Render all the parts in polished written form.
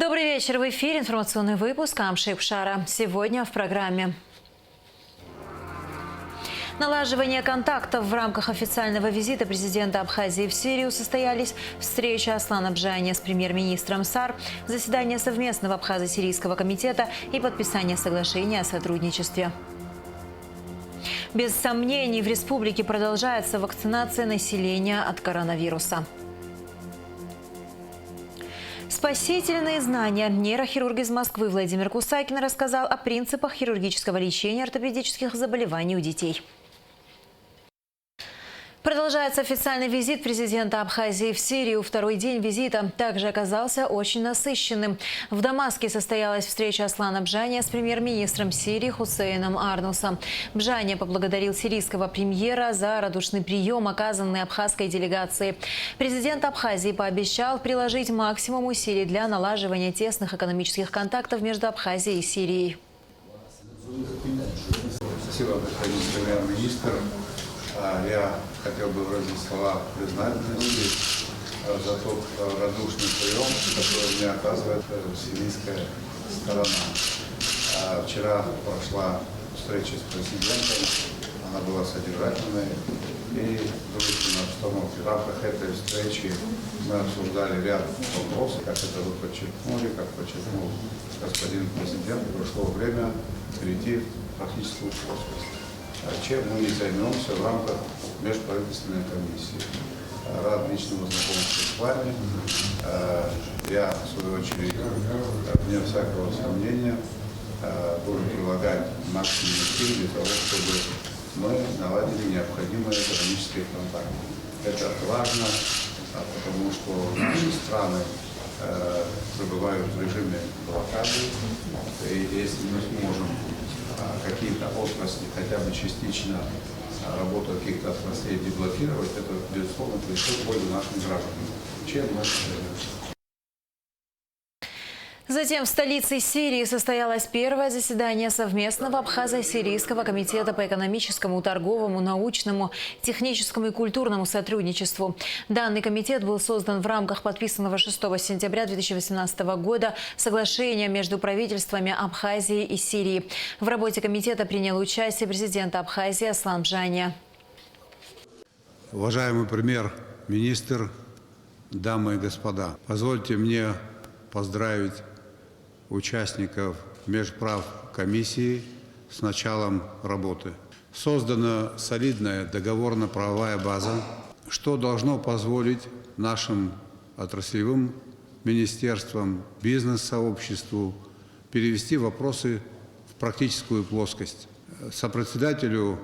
Добрый вечер. В эфире информационный выпуск Амши Пшара. Сегодня в программе. Налаживание контактов в рамках официального визита президента Абхазии в Сирию состоялись встреча Аслана Бжания с премьер-министром САР, заседание совместного Абхазо-Сирийского комитета и подписание соглашения о сотрудничестве. Без сомнений, в республике продолжается вакцинация населения от коронавируса. Спасительные знания. Нейрохирург из Москвы Владимир Кусакин рассказал о принципах хирургического лечения ортопедических заболеваний у детей. Продолжается официальный визит президента Абхазии в Сирию. Второй день визита также оказался очень насыщенным. В Дамаске состоялась встреча Аслана Бжания с премьер-министром Сирии Хусейном Арнусом. Бжания поблагодарил сирийского премьера за радушный прием, оказанный абхазской делегацией. Президент Абхазии пообещал приложить максимум усилий для налаживания тесных экономических контактов между Абхазией и Сирией. Спасибо, господин премьер-министр. Я хотел бы выразить слова признательности за тот радушный прием, который мне оказывает сирийская сторона. Вчера прошла встреча с президентом, она была содержательной, и думаю, что в рамках этой встречи мы обсуждали ряд вопросов, как это вы подчеркнули, как подчеркнул господин президент, пришло время перейти в практическую плоскость. Чем мы и займемся в рамках межправительственной комиссии. Рад личному знакомству с вами. Я, в свою очередь, вне всякого сомнения, буду прилагать максимум усилий для того, чтобы мы наладили необходимые экономические контакты. Это важно, потому что наши страны пребывают в режиме блокады, и если мы сможем какие-то отрасли, хотя бы частично работу каких-то отраслей деблокировать, это, безусловно, принесет пользу нашим гражданам. Чем мы займемся? Затем в столице Сирии состоялось первое заседание совместного Абхазо-Сирийского комитета по экономическому, торговому, научному, техническому и культурному сотрудничеству. Данный комитет был создан в рамках подписанного 6 сентября 2018 года соглашения между правительствами Абхазии и Сирии. В работе комитета принял участие президент Абхазии Аслан Бжания. Уважаемый премьер-министр, дамы и господа, позвольте мне поздравить участников межправкомиссии с началом работы. Создана солидная договорно-правовая база, что должно позволить нашим отраслевым министерствам, бизнес-сообществу перевести вопросы в практическую плоскость. Сопредседателю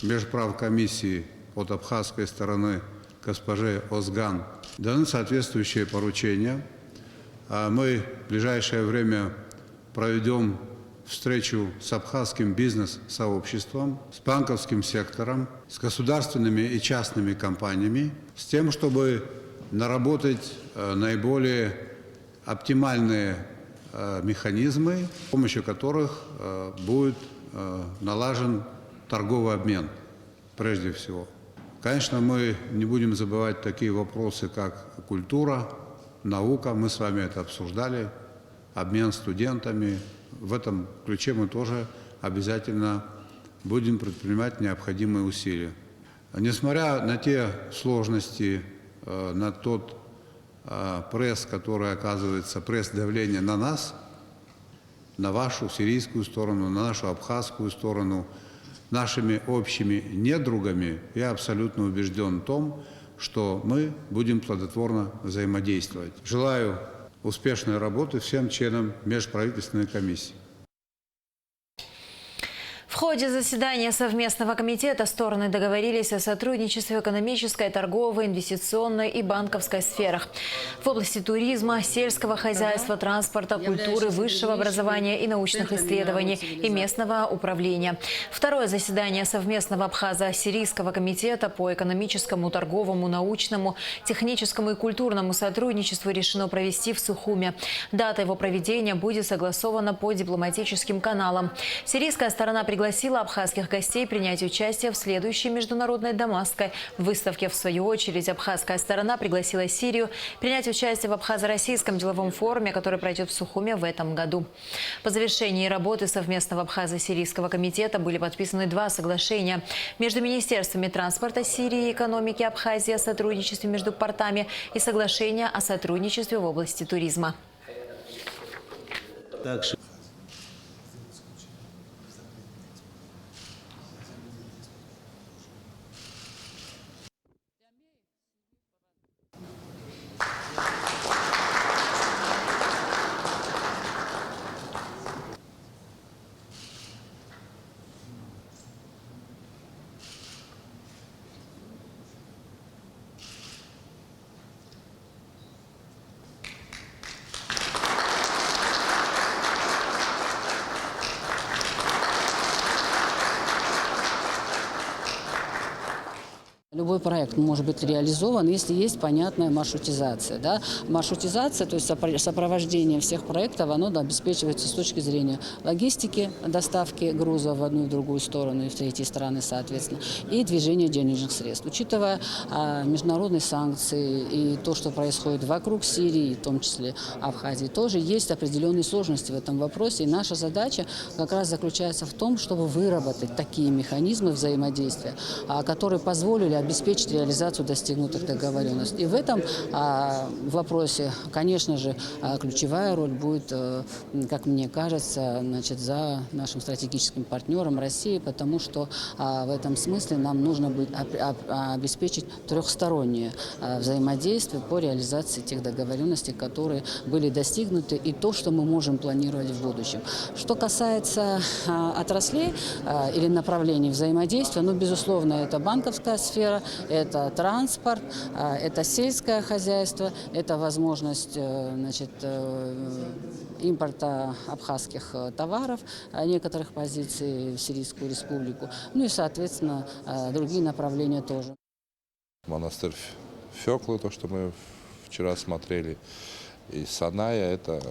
межправкомиссии от абхазской стороны госпоже Озган даны соответствующие поручения. Мы в ближайшее время проведем встречу с абхазским бизнес-сообществом, с банковским сектором, с государственными и частными компаниями, с тем, чтобы наработать наиболее оптимальные механизмы, с помощью которых будет налажен торговый обмен прежде всего. Конечно, мы не будем забывать такие вопросы, как культура, наука, мы с вами это обсуждали, обмен студентами. В этом ключе мы тоже обязательно будем предпринимать необходимые усилия. Несмотря на те сложности, на тот пресс, который оказывается, пресс-давление на нас, на вашу сирийскую сторону, на нашу абхазскую сторону, нашими общими недругами, я абсолютно убежден в том, что мы будем плодотворно взаимодействовать. Желаю успешной работы всем членам межправительственной комиссии. В ходе заседания совместного комитета стороны договорились о сотрудничестве в экономической, торговой, инвестиционной и банковской сферах. В области туризма, сельского хозяйства, транспорта, культуры, высшего образования и научных исследований и местного управления. Второе заседание совместного Абхазо-Сирийского комитета по экономическому, торговому, научному, техническому и культурному сотрудничеству решено провести в Сухуме. Дата его проведения будет согласована по дипломатическим каналам. Сирийская сторона пригласила пригласила абхазских гостей принять участие в следующей международной дамасской выставке. В свою очередь, абхазская сторона пригласила Сирию принять участие в абхазо-российском деловом форуме, который пройдет в Сухуме в этом году. По завершении работы совместного абхазо-сирийского комитета были подписаны 2 соглашения между Министерствами транспорта Сирии и экономики Абхазии о сотрудничестве между портами и соглашение о сотрудничестве в области туризма. Любой проект может быть реализован, если есть понятная маршрутизация. Да? Маршрутизация, то есть сопровождение всех проектов, оно обеспечивается с точки зрения логистики, доставки грузов в одну и в другую сторону, и в третьи страны, соответственно, и движения денежных средств. Учитывая международные санкции и то, что происходит вокруг Сирии, в том числе Абхазии, тоже есть определенные сложности в этом вопросе. И наша задача как раз заключается в том, чтобы выработать такие механизмы взаимодействия, которые позволили обеспечить реализацию достигнутых договоренностей. И в этом вопросе, конечно же, ключевая роль будет, как мне кажется, за нашим стратегическим партнером Россией, потому что в этом смысле нам нужно будет обеспечить трехстороннее взаимодействие по реализации тех договоренностей, которые были достигнуты, и то, что мы можем планировать в будущем. Что касается отраслей или направлений взаимодействия, безусловно, это банковская сфера, это транспорт, это сельское хозяйство, это возможность импорта абхазских товаров, некоторых позиций в Сирийскую республику, и, соответственно, другие направления тоже. Монастырь Фёклы, то, что мы вчера смотрели, и Саная – это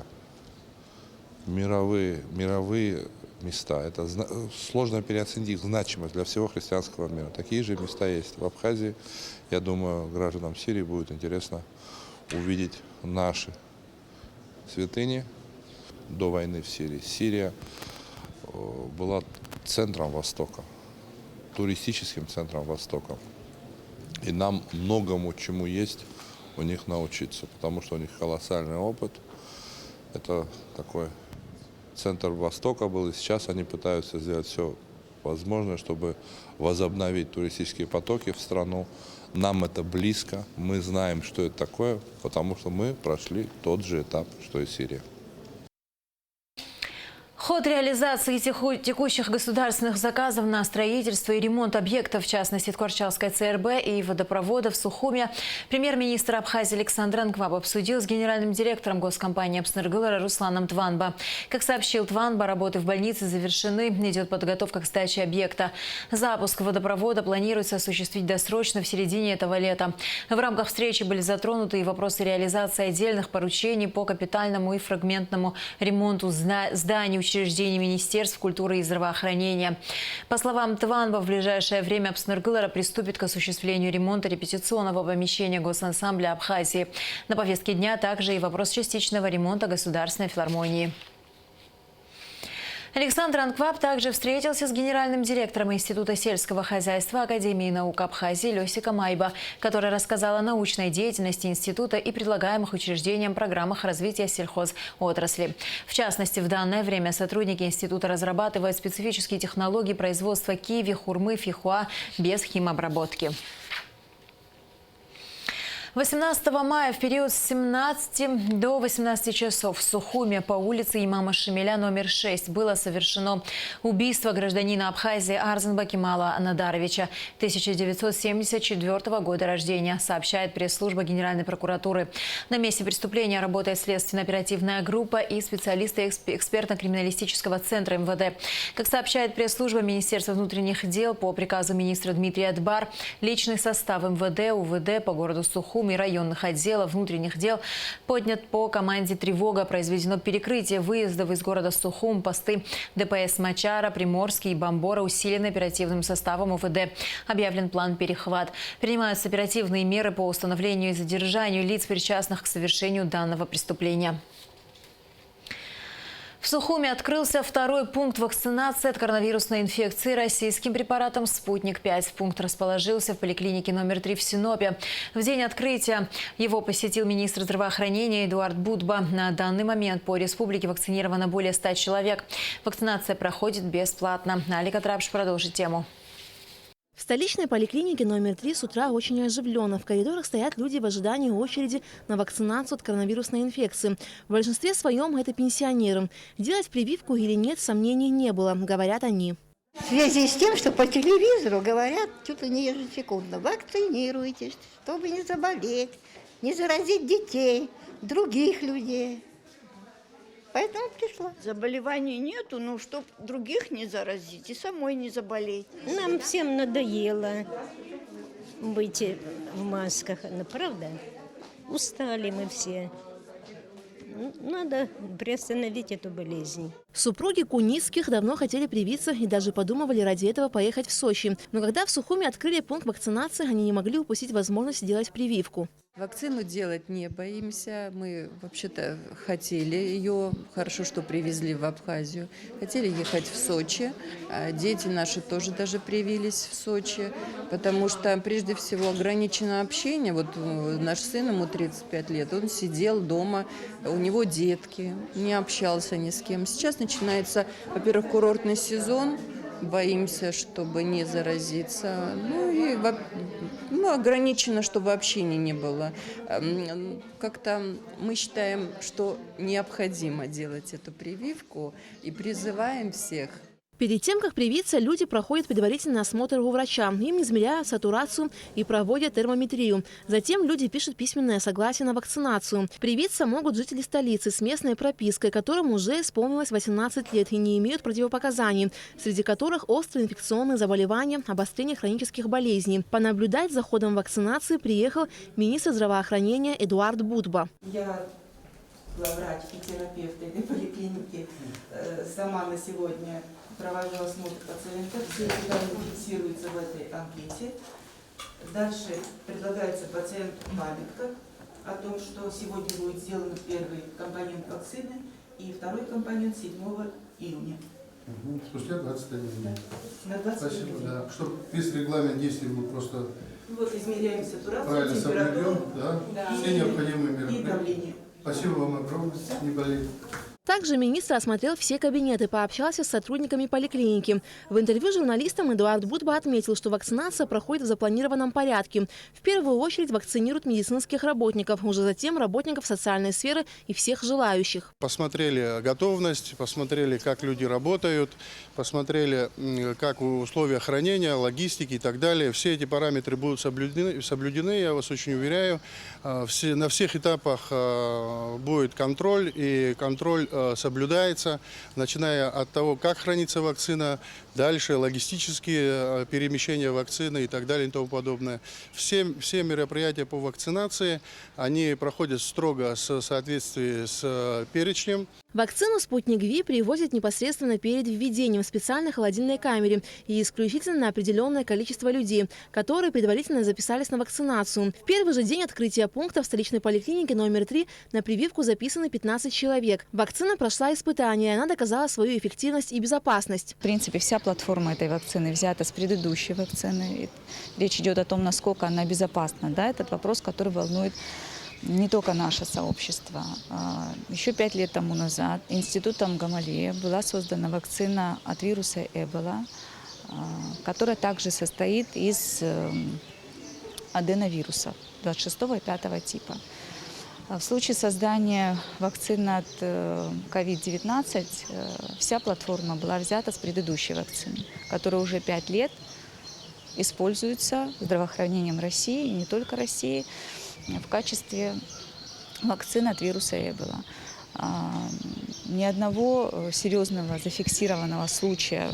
мировые места. Это сложно переоценить их значимость для всего христианского мира. Такие же места есть в Абхазии. Я думаю, гражданам Сирии будет интересно увидеть наши святыни до войны в Сирии. Сирия была центром Востока, туристическим центром Востока. И нам многому чему есть у них научиться, потому что у них колоссальный опыт. Это такой центр Востока был, и сейчас они пытаются сделать все возможное, чтобы возобновить туристические потоки в страну. Нам это близко, мы знаем, что это такое, потому что мы прошли тот же этап, что и Сирия. Ход реализации текущих государственных заказов на строительство и ремонт объектов, в частности, Тхорчалской ЦРБ и водопровода в Сухуме, премьер-министр Абхазии Александр Анкваб обсудил с генеральным директором госкомпании «Апснергылара» Русланом Тванба. Как сообщил Тванба, работы в больнице завершены, идет подготовка к сдаче объекта. Запуск водопровода планируется осуществить досрочно в середине этого лета. В рамках встречи были затронуты и вопросы реализации отдельных поручений по капитальному и фрагментному ремонту зданий, учреждений Министерств культуры и здравоохранения. По словам Тванба, в ближайшее время Апснергылара приступит к осуществлению ремонта репетиционного помещения Госансамбля Абхазии. На повестке дня также и вопрос частичного ремонта Государственной филармонии. Александр Анкваб также встретился с генеральным директором Института сельского хозяйства Академии наук Абхазии Лёсика Майба, которая рассказала о научной деятельности института и предлагаемых учреждениям программах развития сельхозотрасли. В частности, в данное время сотрудники института разрабатывают специфические технологии производства киви, хурмы, фихуа без химобработки. 18 мая в период с 17 до 18 часов в Сухуме по улице имама Шамиля номер 6 было совершено убийство гражданина Абхазии Арзанба Кемала Надаровича, 1974 года рождения, сообщает пресс-служба Генеральной прокуратуры. На месте преступления работает следственно-оперативная группа и специалисты экспертно-криминалистического центра МВД. Как сообщает пресс-служба Министерства внутренних дел, по приказу министра Дмитрия Дбар, личный состав МВД, УВД по городу Сухум Сухуми, районных отделов внутренних дел поднят по команде «Тревога». Произведено перекрытие выездов из города Сухум. Посты ДПС Мачара, Приморский и Бамбора усилены оперативным составом УВД. Объявлен план «Перехват». Принимаются оперативные меры по установлению и задержанию лиц, причастных к совершению данного преступления. В Сухуми открылся второй пункт вакцинации от коронавирусной инфекции российским препаратом «Спутник-5». Пункт расположился в поликлинике номер 3 в Синопе. В день открытия его посетил министр здравоохранения Эдуард Будба. На данный момент по республике вакцинировано более 100 человек. Вакцинация проходит бесплатно. Алика Трапш продолжит тему. В столичной поликлинике номер 3 с утра очень оживленно. В коридорах стоят люди в ожидании очереди на вакцинацию от коронавирусной инфекции. В большинстве своем это пенсионеры. Делать прививку или нет, сомнений не было, говорят они. В связи с тем, что по телевизору говорят чуть ли не ежесекундно: вакцинируйтесь, чтобы не заболеть, не заразить детей, других людей. Поэтому пришла. Заболеваний нету, но чтоб других не заразить и самой не заболеть. Нам всем надоело быть в масках, ну, правда? Устали мы все. Надо приостановить эту болезнь. Супруги Куницких давно хотели привиться и даже подумывали ради этого поехать в Сочи. Но когда в Сухуми открыли пункт вакцинации, они не могли упустить возможность сделать прививку. Вакцину делать не боимся. Мы вообще-то хотели ее, хорошо, что привезли в Абхазию. Хотели ехать в Сочи. Дети наши тоже даже привились в Сочи, потому что прежде всего ограничено общение. Вот наш сын, ему 35 лет, он сидел дома, у него детки, не общался ни с кем. Сейчас начинается, во-первых, курортный сезон. Боимся, чтобы не заразиться. Ну и ограничено, чтобы общения не было. Как-то мы считаем, что необходимо делать эту прививку и призываем всех. Перед тем, как привиться, люди проходят предварительный осмотр у врача. Им измеряют сатурацию и проводят термометрию. Затем люди пишут письменное согласие на вакцинацию. Привиться могут жители столицы с местной пропиской, которым уже исполнилось 18 лет и не имеют противопоказаний, среди которых острые инфекционные заболевания, обострение хронических болезней. Понаблюдать за ходом вакцинации приехал министр здравоохранения Эдуард Будба. Я главврач и терапевт этой поликлиники, сама на сегодня провожу осмотр пациента. Все эти данные фиксируются в этой анкете. Дальше предлагается пациенту памятка о том, что сегодня будет сделан первый компонент вакцины и второй компонент 7 июня. Спустя 21 дней. На 21 Спасибо, день. да. Чтобы весь регламент действий мы просто Вот измеряем сатурацию, правильно соблюдем, температуру, да? Все необходимые и мероприятия. давление. Спасибо вам огромное, не болейте. Также министр осмотрел все кабинеты, пообщался с сотрудниками поликлиники. В интервью журналистам Эдуард Будба отметил, что вакцинация проходит в запланированном порядке. В первую очередь вакцинируют медицинских работников, уже затем работников социальной сферы и всех желающих. Посмотрели готовность, посмотрели, как люди работают, посмотрели, как условия хранения, логистики и так далее. Все эти параметры будут соблюдены, я вас очень уверяю. На всех этапах будет контроль, и контроль соблюдается, начиная от того, как хранится вакцина, дальше логистические перемещения вакцины и так далее и тому подобное. Все мероприятия по вакцинации, они проходят строго в соответствии с перечнем. Вакцину «Спутник Ви» привозят непосредственно перед введением в специальной холодильной камере и исключительно на определенное количество людей, которые предварительно записались на вакцинацию. В первый же день открытия пункта в столичной поликлинике номер 3 на прививку записаны 15 человек. Вакцина прошла испытания, и она доказала свою эффективность и безопасность. В принципе, вся платформа этой вакцины взята с предыдущей вакцины. Речь идет о том, насколько она безопасна. Да, этот вопрос, который волнует не только наше сообщество. Еще 5 лет тому назад институтом Гамалея была создана вакцина от вируса Эбола, которая также состоит из аденовирусов 26 и 5 типа. В случае создания вакцины от COVID-19 вся платформа была взята с предыдущей вакцины, которая уже 5 лет используется здравоохранением России, и не только России, в качестве вакцины от вируса Эбола. Ни одного серьезного зафиксированного случая,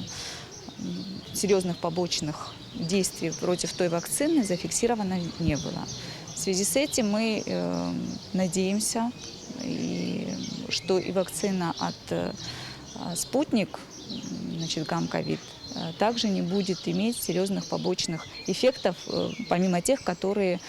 серьезных побочных действий против той вакцины зафиксировано не было. В связи с этим мы надеемся, что и вакцина от «Спутник», значит, гамковид, также не будет иметь серьезных побочных эффектов, помимо тех, которые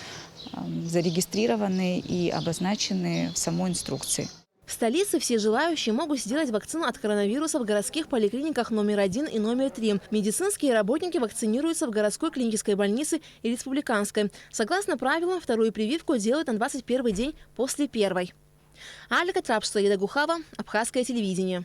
зарегистрированы и обозначены в самой инструкции. В столице все желающие могут сделать вакцину от коронавируса в городских поликлиниках номер 1 и номер 3. Медицинские работники вакцинируются в городской клинической больнице и республиканской. Согласно правилам, вторую прививку делают на 21-й день после первой. Алика Трапшта, Еда Гухава, Абхазское телевидение.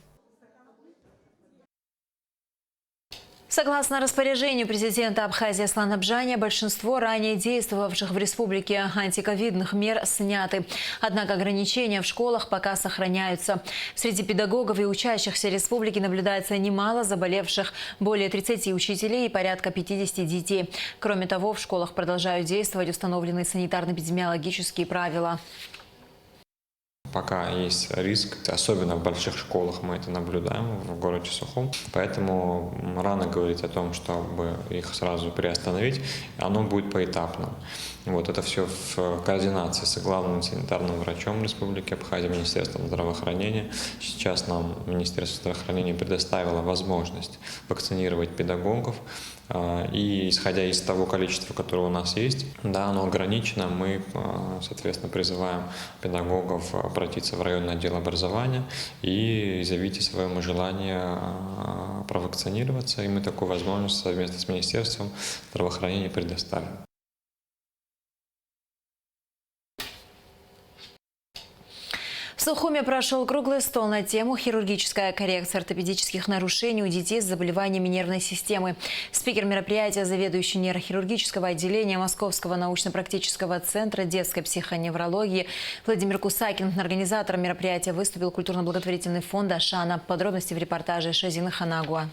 Согласно распоряжению президента Абхазии Аслана Бжаня, большинство ранее действовавших в республике антиковидных мер сняты. Однако ограничения в школах пока сохраняются. Среди педагогов и учащихся республики наблюдается немало заболевших, более 30 учителей и порядка 50 детей. Кроме того, в школах продолжают действовать установленные санитарно-эпидемиологические правила. Пока есть риск, особенно в больших школах мы это наблюдаем в городе Сухум. Поэтому рано говорить о том, чтобы их сразу приостановить, оно будет поэтапно. Вот это все в координации с главным санитарным врачом Республики Абхазия, Министерством здравоохранения. Сейчас нам Министерство здравоохранения предоставило возможность вакцинировать педагогов. И исходя из того количества, которое у нас есть, да, оно ограничено, мы, соответственно, призываем педагогов обратиться в районный отдел образования и заявить о своем желании провакцинироваться. И мы такую возможность совместно с Министерством здравоохранения предоставим. В Сухуме прошел круглый стол на тему «Хирургическая коррекция ортопедических нарушений у детей с заболеваниями нервной системы». Спикер мероприятия, заведующий нейрохирургического отделения Московского научно-практического центра детской психоневрологии Владимир Кусакин. Организатором мероприятия выступил культурно-благотворительный фонд «Ашана». Подробности в репортаже Шазины Ханагуа.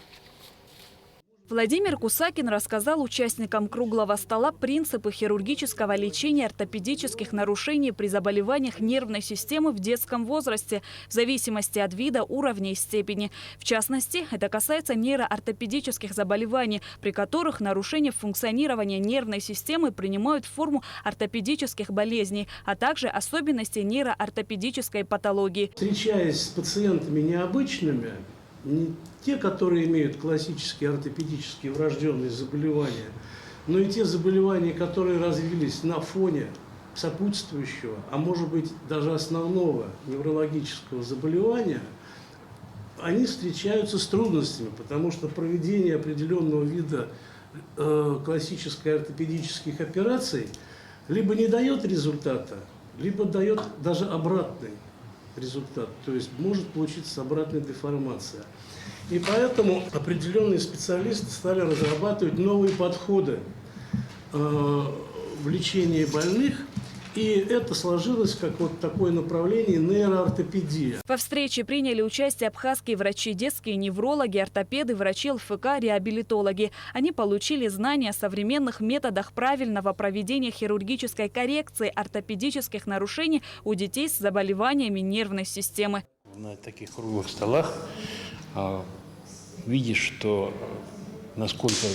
Владимир Кусакин рассказал участникам круглого стола принципы хирургического лечения ортопедических нарушений при заболеваниях нервной системы в детском возрасте в зависимости от вида, уровня и степени. В частности, это касается нейроортопедических заболеваний, при которых нарушения функционирования нервной системы принимают форму ортопедических болезней, а также особенностей нейроортопедической патологии. Встречаясь с пациентами необычными, не те, которые имеют классические ортопедические врожденные заболевания, но и те заболевания, которые развились на фоне сопутствующего, а может быть даже основного неврологического заболевания, они встречаются с трудностями, потому что проведение определенного вида классических ортопедических операций либо не дает результата, либо дает даже обратный результат, то есть может получиться обратная деформация. И поэтому определенные специалисты стали разрабатывать новые подходы в лечении больных, и это сложилось как вот такое направление нейроортопедия. Во встрече приняли участие абхазские врачи, детские неврологи, ортопеды, врачи ЛФК, реабилитологи. Они получили знания о современных методах правильного проведения хирургической коррекции ортопедических нарушений у детей с заболеваниями нервной системы. На таких круглых столах видишь, что насколько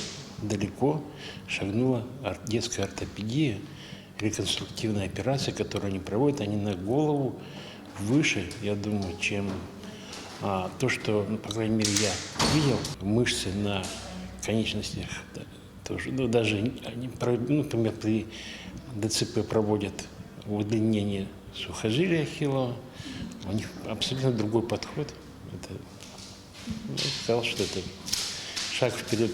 далеко шагнула детская ортопедия, реконструктивная операция, которую они проводят, они на голову выше, я думаю, чем то, что, по крайней мере, я видел. Мышцы на конечностях тоже, даже, например, при ДЦП проводят удлинение сухожилия ахиллова, у них абсолютно другой подход. Я сказал, что это шаг вперед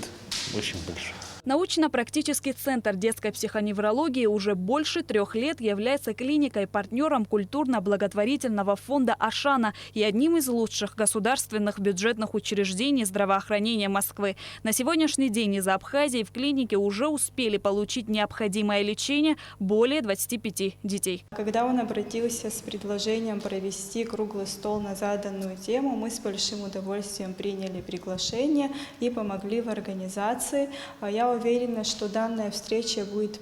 очень большой. Научно-практический центр детской психоневрологии уже больше 3 лет является клиникой-партнером культурно-благотворительного фонда «Ашана» и одним из лучших государственных бюджетных учреждений здравоохранения Москвы. На сегодняшний день из Абхазии в клинике уже успели получить необходимое лечение более 25 детей. Когда он обратился с предложением провести круглый стол на заданную тему, мы с большим удовольствием приняли приглашение и помогли в организации. Я уверена, что данная встреча будет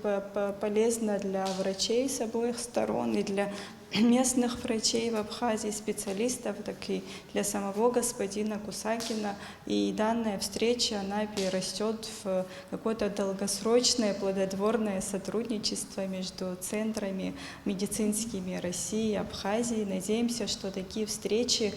полезна для врачей с обоих сторон и для местных врачей в Абхазии, специалистов, так и для самого господина Кусакина. И данная встреча, она перерастет в какое-то долгосрочное плодотворное сотрудничество между центрами медицинскими России и Абхазии. Надеемся, что такие встречи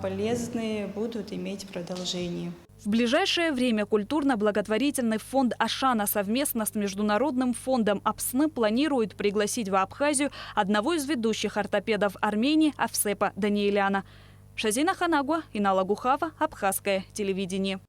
полезные будут иметь продолжение. В ближайшее время культурно-благотворительный фонд «Ашана» совместно с Международным фондом АПСН планирует пригласить в Абхазию одного из ведущих ортопедов Армении Авсепа Даниэляна. Шазина Ханагуа, Инала Гухава, Абхазское телевидение.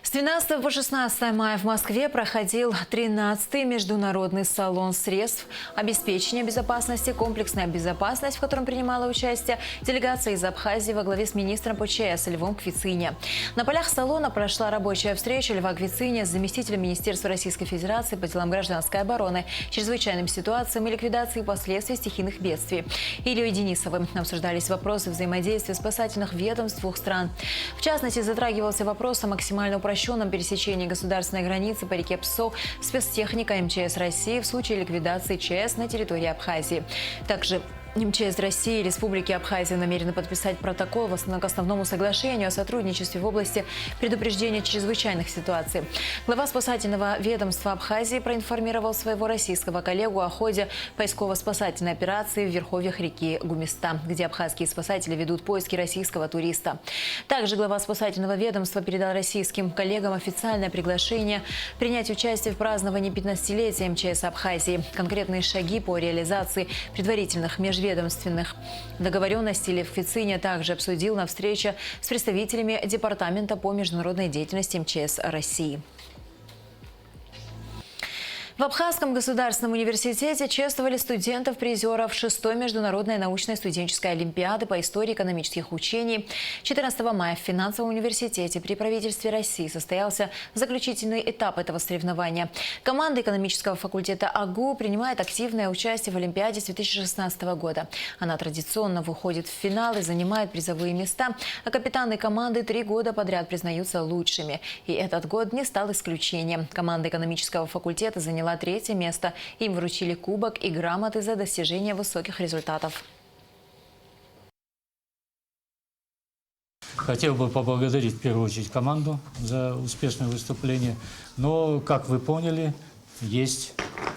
С 12 по 16 мая в Москве проходил 13-й международный салон средств обеспечения безопасности «Комплексная безопасность», в котором принимала участие делегация из Абхазии во главе с министром ПЧС Львом Квициня. На полях салона прошла рабочая встреча Льва Квициня с заместителем Министерства Российской Федерации по делам гражданской обороны, чрезвычайным ситуациям и ликвидации последствий стихийных бедствий Ильей Денисовым. Обсуждались вопросы взаимодействия спасательных ведомств двух стран. В частности, затрагивался вопрос о максимально упрощенном пересечении государственной границы по реке Псо спецтехника МЧС России в случае ликвидации ЧС на территории Абхазии. Также МЧС России и Республики Абхазия намерены подписать протокол к основному соглашению о сотрудничестве в области предупреждения чрезвычайных ситуаций. Глава спасательного ведомства Абхазии проинформировал своего российского коллегу о ходе поисково-спасательной операции в верховьях реки Гумиста, где абхазские спасатели ведут поиски российского туриста. Также глава спасательного ведомства передал российским коллегам официальное приглашение принять участие в праздновании 15-летия МЧС Абхазии. Конкретные шаги по реализации предварительных межведомственных договоренностей Лев Квициня также обсудил на встрече с представителями Департамента по международной деятельности МЧС России. В Абхазском государственном университете чествовали студентов-призеров 6-й международной научной студенческой олимпиады по истории экономических учений. 14 мая в финансовом университете при правительстве России состоялся заключительный этап этого соревнования. Команда экономического факультета АГУ принимает активное участие в олимпиаде с 2016 года. Она традиционно выходит в финал и занимает призовые места, а капитаны команды 3 года подряд признаются лучшими. И этот год не стал исключением. Команда экономического факультета заняла 3-е место. Им вручили кубок и грамоты за достижение высоких результатов. Хотел бы поблагодарить в первую очередь команду за успешное выступление. Но, как вы поняли, есть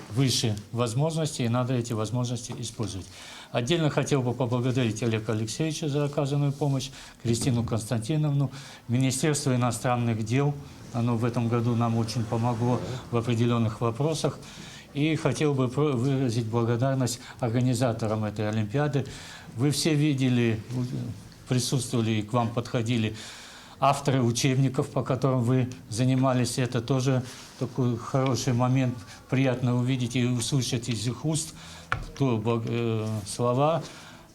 выше возможности, и надо эти возможности использовать. Отдельно хотел бы поблагодарить Олега Алексеевича за оказанную помощь, Кристину Константиновну, Министерство иностранных дел. Оно в этом году нам очень помогло в определенных вопросах. И хотел бы выразить благодарность организаторам этой Олимпиады. Вы все видели, присутствовали и к вам подходили авторы учебников, по которым вы занимались. Это тоже такой хороший момент. Приятно увидеть и услышать из их уст слова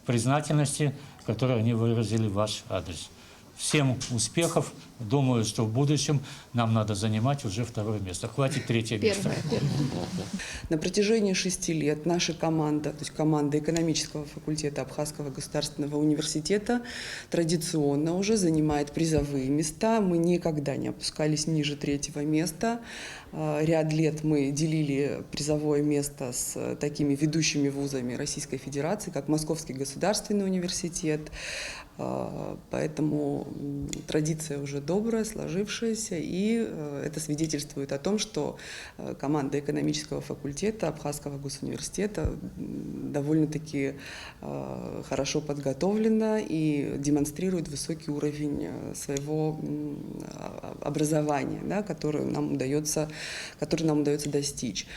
признательности, которые они выразили в ваш адрес. Всем успехов. Думаю, что в будущем нам надо занимать уже 2-е место. Хватит 3-е место. На протяжении 6 лет наша команда, то есть команда экономического факультета Абхазского государственного университета, традиционно уже занимает призовые места. Мы никогда не опускались ниже 3-го места. Ряд лет мы делили призовое место с такими ведущими вузами Российской Федерации, как Московский государственный университет. Поэтому традиция уже добрая, сложившаяся, и это свидетельствует о том, что команда экономического факультета Абхазского госуниверситета довольно-таки хорошо подготовлена и демонстрирует высокий уровень своего образования, да, который нам удается достичь.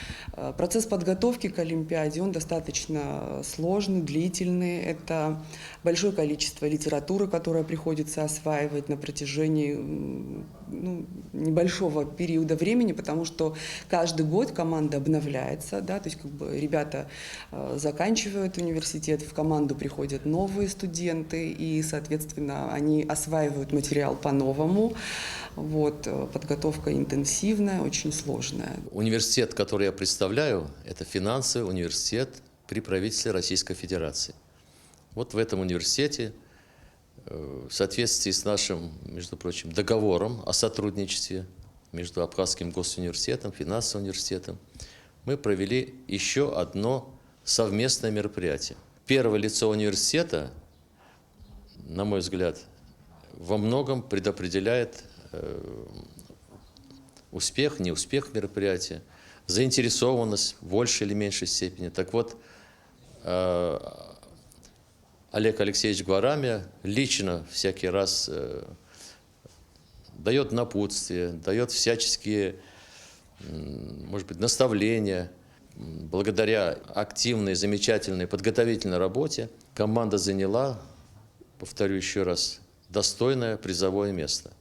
Процесс подготовки к Олимпиаде, он достаточно сложный, длительный. Это большое количество литературы, которую приходится осваивать на протяжении небольшого периода времени, потому что каждый год команда обновляется, да, то есть ребята заканчивают университет, в команду приходят новые студенты, и, соответственно, они осваивают материал по-новому. Подготовка интенсивная, очень сложная. Университет, который я представляю, это финансовый университет при правительстве Российской Федерации. В этом университете, в соответствии с нашим, между прочим, договором о сотрудничестве между Абхазским госуниверситетом, финансовым университетом, мы провели еще одно совместное мероприятие. Первое лицо университета, на мой взгляд, во многом предопределяет успех, неуспех мероприятия, заинтересованность в большей или меньшей степени. Так вот, Олег Алексеевич Гварамия лично всякий раз дает напутствие, дает всяческие, может быть, наставления. Благодаря активной, замечательной подготовительной работе команда заняла, повторю еще раз, достойное призовое место.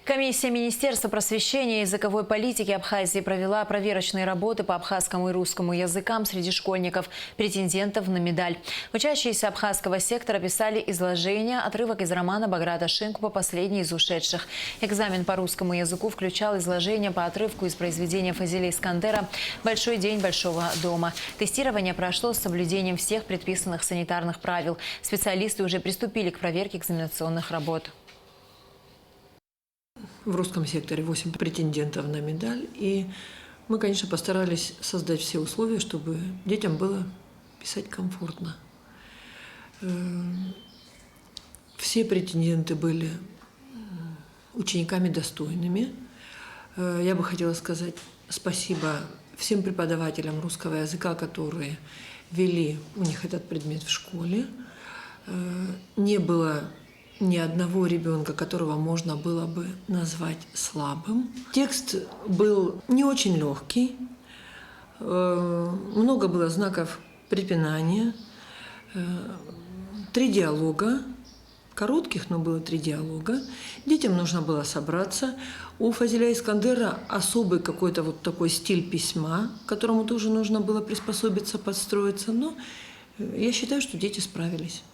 Комиссия Министерства просвещения и языковой политики Абхазии провела проверочные работы по абхазскому и русскому языкам среди школьников, претендентов на медаль. Учащиеся абхазского сектора писали изложение, отрывок из романа Баграта Шинкупа «Последний из ушедших». Экзамен по русскому языку включал изложение по отрывку из произведения Фазиля Искандера «Большой день большого дома». Тестирование прошло с соблюдением всех предписанных санитарных правил. Специалисты уже приступили к проверке экзаменационных работ. В русском секторе 8 претендентов на медаль. И мы, конечно, постарались создать все условия, чтобы детям было писать комфортно. Все претенденты были учениками достойными. Я бы хотела сказать спасибо всем преподавателям русского языка, которые вели у них этот предмет в школе. Не было ни одного ребенка, которого можно было бы назвать слабым. Текст был не очень легкий, много было знаков препинания, 3 диалога, коротких, но было 3 диалога. Детям нужно было собраться. У Фазиля Искандера особый какой-то вот такой стиль письма, к которому тоже нужно было приспособиться, подстроиться. Но я считаю, что дети справились.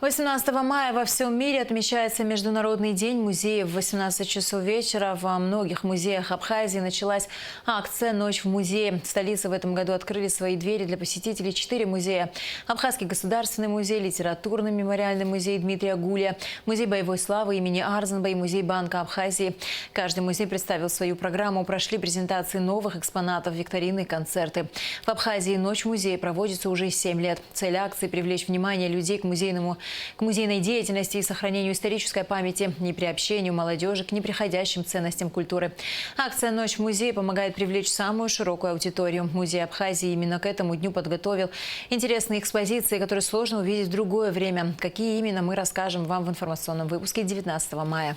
18 мая во всем мире отмечается Международный день музеев. В 18 часов вечера во многих музеях Абхазии началась акция «Ночь в музее». В столице в этом году открыли свои двери для посетителей 4 музея. Абхазский государственный музей, литературный мемориальный музей Дмитрия Гуля, музей боевой славы имени Арзанба и музей Банка Абхазии. Каждый музей представил свою программу, прошли презентации новых экспонатов, викторины и концерты. В Абхазии «Ночь в музее» проводится уже 7 лет. Цель акции – привлечь внимание людей к музейной деятельности и сохранению исторической памяти, не приобщению молодежи к неприходящим ценностям культуры. Акция «Ночь в музее» помогает привлечь самую широкую аудиторию. Музей Абхазии именно к этому дню подготовил интересные экспозиции, которые сложно увидеть в другое время. Какие именно, мы расскажем вам в информационном выпуске 19 мая.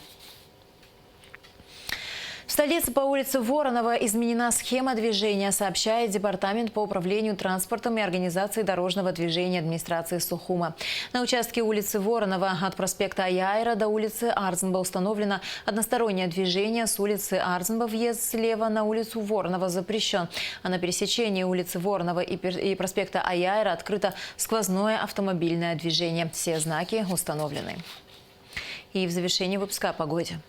В столице по улице Воронова изменена схема движения, сообщает Департамент по управлению транспортом и организации дорожного движения администрации Сухума. На участке улицы Воронова от проспекта Аяйра до улицы Арзанба установлено одностороннее движение. С улицы Арзанба въезд слева на улицу Воронова запрещен. А на пересечении улицы Воронова и проспекта Аяйра открыто сквозное автомобильное движение. Все знаки установлены. И в завершении выпуска о погоде.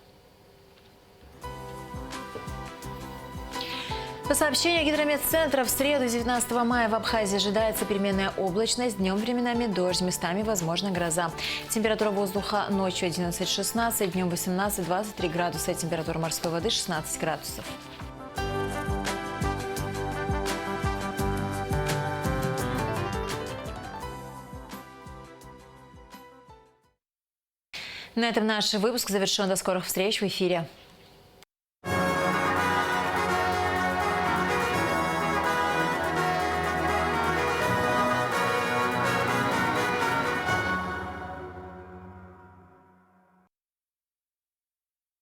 По сообщению Гидрометцентра, в среду 19 мая в Абхазии ожидается переменная облачность. Днем временами дождь, местами возможна гроза. Температура воздуха ночью 11-16, днем 18-23 градуса. Температура морской воды 16 градусов. На этом наш выпуск завершен. До скорых встреч в эфире.